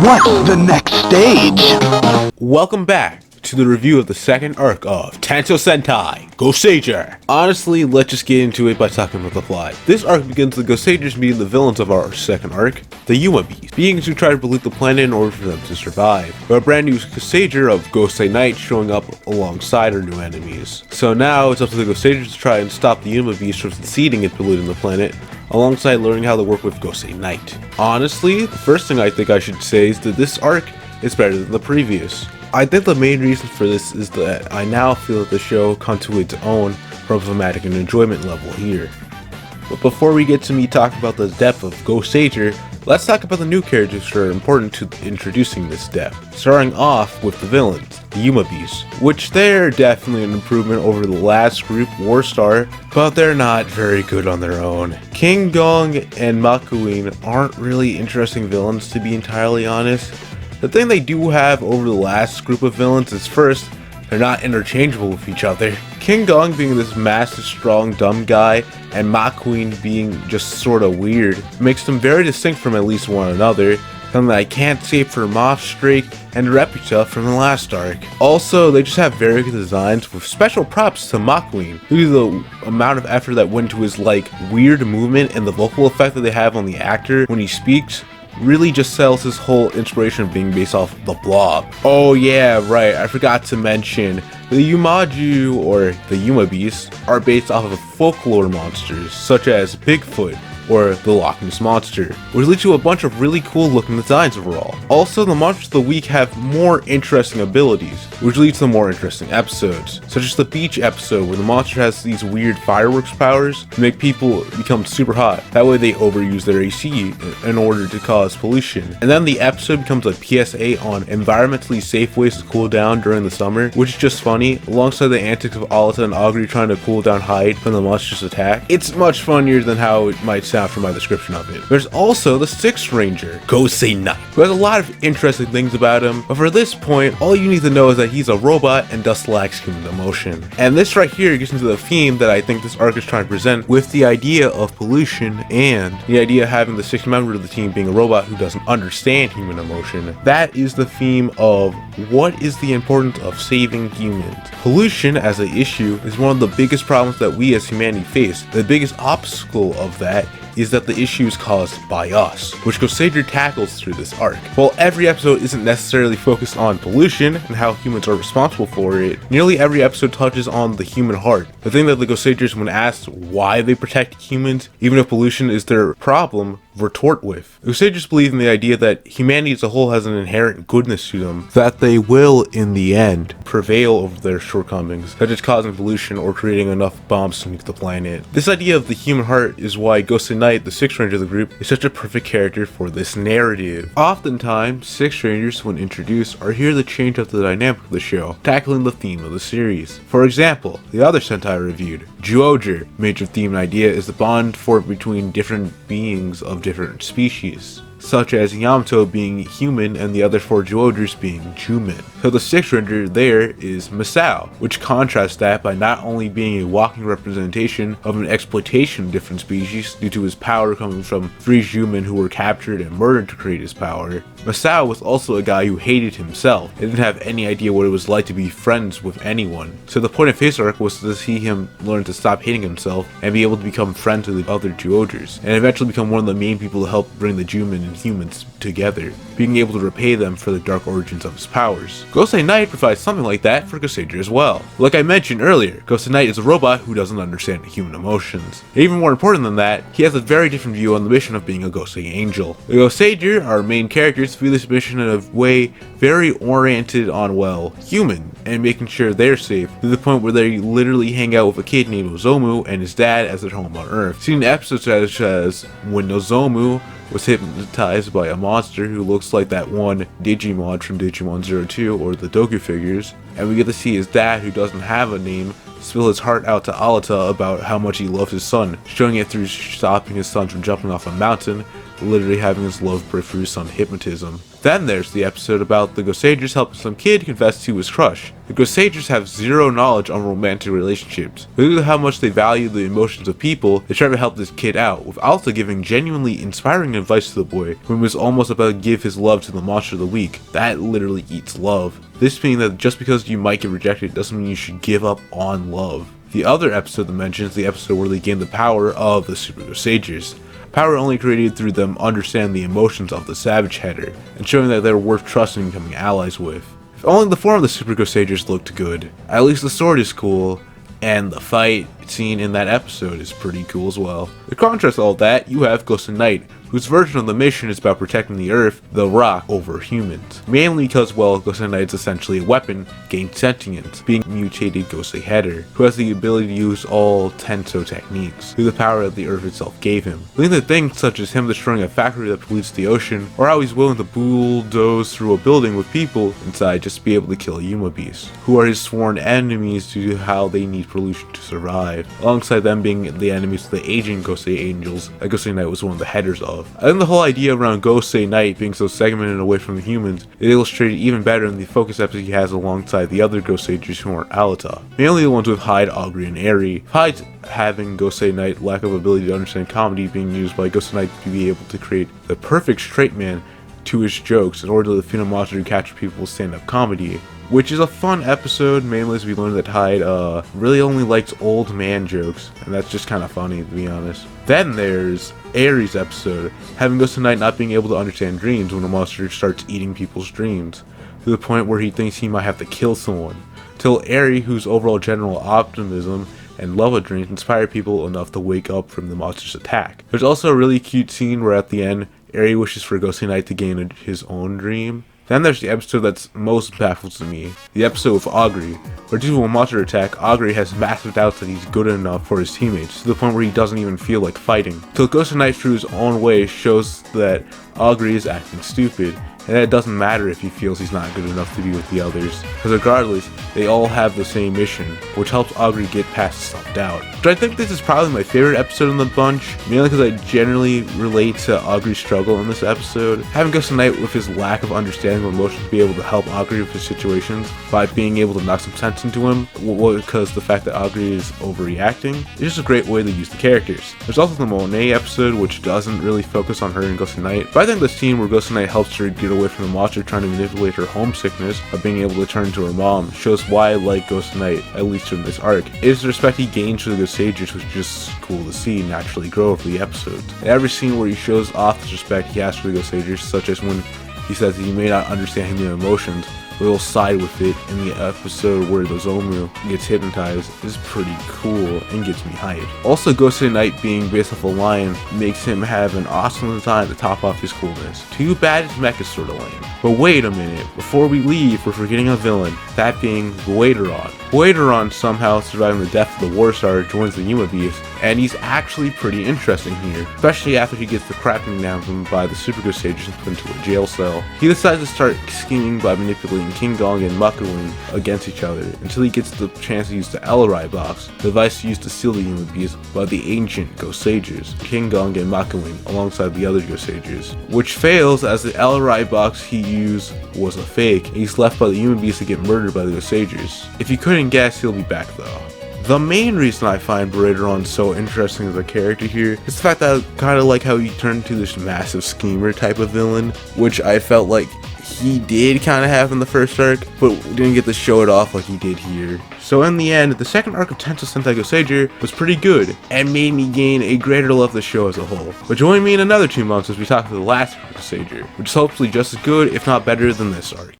What's the next stage? Welcome back to the review of the second arc of Tanto Sentai Goseiger. Honestly, let's just get into it by talking about the plot. This arc begins with Goseigers meeting the villains of our second arc, the Yuma Beasts, beings who try to pollute the planet in order for them to survive. But a brand new Goseiger of Gosei Knight showing up alongside our new enemies. So now it's up to the Goseigers to try and stop the Yuma Beasts from succeeding and polluting the planet, alongside learning how to work with Gosei Knight. Honestly, the first thing I think I should say is that this arc is better than the previous. I think the main reason for this is that I now feel that the show comes to its own from thematic and enjoyment level here. But before we get to me talking about the depth of Goseiger, let's talk about the new characters that are important to introducing this depth. Starting off with the villains, the Yuma Beasts, which they're definitely an improvement over the last group, Warstar, but they're not very good on their own. King Gong and Makuin aren't really interesting villains, to be entirely honest. The thing they do have over the last group of villains is, first, they're not interchangeable with each other. King Gong being this massive, strong, dumb guy, and Makuin being just sorta weird, makes them very distinct from at least one another, something that I can't say for Mothstrake and Reputa from the last arc. Also, they just have very good designs with special props to Makuin, due to the amount of effort that went into his weird movement and the vocal effect that they have on the actor when he speaks. Really just sells his whole inspiration of being based off the Blob. Oh yeah, right, I forgot to mention, the Yumaju, or the Yuma Beasts, are based off of folklore monsters, such as Bigfoot, or the Loch Ness Monster, which leads to a bunch of really cool looking designs overall. Also, the monsters of the week have more interesting abilities, which leads to more interesting episodes, such as the beach episode where the monster has these weird fireworks powers to make people become super hot. That way they overuse their AC in order to cause pollution. And then the episode becomes a PSA on environmentally safe ways to cool down during the summer, which is just funny, alongside the antics of Alita and Augury trying to cool down hide from the monster's attack. It's much funnier than how it might sound from my description of it. There's also the Sixth Ranger, Gosei Knight, who has a lot of interesting things about him, but for this point, all you need to know is that he's a robot and thus lacks human emotion. And this right here gets into the theme that I think this arc is trying to present with the idea of pollution and the idea of having the sixth member of the team being a robot who doesn't understand human emotion. That is the theme of what is the importance of saving humans. Pollution as an issue is one of the biggest problems that we as humanity face. The biggest obstacle of that is that the issue is caused by us, which Goseiger tackles through this arc. While every episode isn't necessarily focused on pollution and how humans are responsible for it, nearly every episode touches on the human heart, the thing that the Goseigers, when asked why they protect humans, even if pollution is their problem, retort with. Goseigers believe in the idea that humanity as a whole has an inherent goodness to them, that they will, in the end, prevail over their shortcomings, such as causing pollution or creating enough bombs to nuke the planet. This idea of the human heart is why Gosei Knight, the Sixth Ranger of the group, is such a perfect character for this narrative. Oftentimes, Sixth Rangers, when introduced, are here to change up the dynamic of the show, tackling the theme of the series. For example, the other Sentai I reviewed, Zyuohger, major theme idea is the bond formed between different beings of different species, such as Yamato being human and the other four Zyuohgers being Juman. So the Sixth Ranger there is Masao, which contrasts that by not only being a walking representation of an exploitation of different species due to his power coming from 3 Juman who were captured and murdered to create his power, Masao was also a guy who hated himself and didn't have any idea what it was like to be friends with anyone. So the point of his arc was to see him learn to stop hating himself and be able to become friends with the other Zyuohgers, and eventually become one of the main people to help bring the Juman and humans together, being able to repay them for the dark origins of his powers. Gosei Knight provides something like that for Goseiger as well. Like I mentioned earlier, Gosei Knight is a robot who doesn't understand human emotions. And even more important than that, he has a very different view on the mission of being a Gosei Angel. The Goseiger, our main characters, view this mission in a way very oriented on, well, human, and making sure they're safe, to the point where they literally hang out with a kid named Nozomu and his dad as their home on Earth. Seen episodes such as when Nozomu was hypnotized by a monster who looks like that one Digimon from Digimon 02 or the Doku figures, and we get to see his dad, who doesn't have a name, spill his heart out to Alita about how much he loves his son, showing it through stopping his son from jumping off a mountain, literally having his love break through some hypnotism. Then there's the episode about the Goseigers helping some kid confess to his crush. The Goseigers have zero knowledge on romantic relationships. Because of how much they value the emotions of people, they try to help this kid out, with also giving genuinely inspiring advice to the boy, who was almost about to give his love to the monster of the week. That literally eats love. This meaning that just because you might get rejected doesn't mean you should give up on love. The other episode that mentions the episode where they gain the power of the Super Goseigers. Power only created through them understanding the emotions of the Savage Header, and showing that they're worth trusting and becoming allies with. If only the form of the Super Goseigers looked good. At least the sword is cool, and the fight scene in that episode is pretty cool as well. To contrast all that, you have Goseiger Knight, whose version of the mission is about protecting the Earth, the Rock, over humans. Mainly because, well, Goseiger Knight is essentially a weapon, gained sentience, being mutated Goseiger Header, who has the ability to use all Tenso techniques, through the power that the Earth itself gave him. Leading to things such as him destroying a factory that pollutes the ocean, or how he's willing to bulldoze through a building with people inside just to be able to kill Yuma beasts, who are his sworn enemies due to how they need pollution to survive, alongside them being the enemies of the aging Goseiger Angels that Goseiger Knight was one of the headers of. I think the whole idea around Goseiger Knight being so segmented away from the humans is illustrated even better in the focus episode he has alongside the other Goseigers who aren't Alata, mainly the ones with Hyde, Augury, and Eri. Hyde having Goseiger Knight lack of ability to understand comedy being used by Goseiger Knight to be able to create the perfect straight man to his jokes in order to defeat a monster who captures people's stand-up comedy. Which is a fun episode, mainly as we learn that Hyde really only likes old man jokes, and that's just kind of funny to be honest. Then there's Eri's episode, having Goseiger Knight not being able to understand dreams when a monster starts eating people's dreams, to the point where he thinks he might have to kill someone, till Eri, whose overall general optimism and love of dreams inspire people enough to wake up from the monster's attack. There's also a really cute scene where at the end, Eri wishes for Goseiger Knight to gain his own dream. Then there's the episode that's most baffles to me, the episode with Augury, where due to a monster attack, Augury has massive doubts that he's good enough for his teammates, to the point where he doesn't even feel like fighting. Till Goseiger Knight through his own way shows that Augury is acting stupid, and that it doesn't matter if he feels he's not good enough to be with the others, because regardless, they all have the same mission, which helps Augury get past self-doubt. But I think this is probably my favorite episode in the bunch, mainly because I generally relate to Augury's struggle in this episode. Having Goseiger Knight with his lack of understanding of emotions be able to help Augury with his situations by being able to knock some sense into him, because the fact that Augury is overreacting is just a great way to use the characters. There's also the Monet episode, which doesn't really focus on her and Goseiger Knight, but I think the scene where Goseiger Knight helps her get away from the monster trying to manipulate her homesickness by being able to turn into her mom shows why I like Goseiger Knight, at least in this arc. It is the respect he gains for the Goseigers, which is just cool to see naturally grow over the episodes. In every scene where he shows off the respect he has for the Goseigers, such as when he says that he may not understand human emotions, but he'll side with it in the episode where the Zomu gets hypnotized, is pretty cool and gets me hyped. Also, Goseiger Knight being based off a lion makes him have an awesome design to top off his coolness. Too bad his mech is sorta lame. But wait a minute, before we leave, we're forgetting a villain, that being Goeigeron. Goeigeron, somehow surviving the death of the War Star, joins the Yuma Beast, and he's actually pretty interesting here, especially after he gets the crap beaten down from him by the Super Goseigers and put into a jail cell. He decides to start scheming by manipulating King Gong and Makawin against each other, until he gets the chance to use the Ellerai box, the device used to seal the Yuma Beast by the ancient Goseigers, King Gong and Makawin, alongside the other Goseigers, which fails as the Ellerai box he used was a fake, and he's left by the Yuma Beast to get murdered by the Goseigers. If you couldn't guess, he'll be back though. The main reason I find Goeigeron so interesting as a character here is the fact that I kind of like how he turned into this massive schemer type of villain, which I felt like he did kind of have in the first arc, but didn't get to show it off like he did here. So in the end, the second arc of Tensou Sentai Goseiger was pretty good, and made me gain a greater love of the show as a whole. But join me in another 2 months as we talk about the last arc of Goseiger, which is hopefully just as good, if not better than this arc.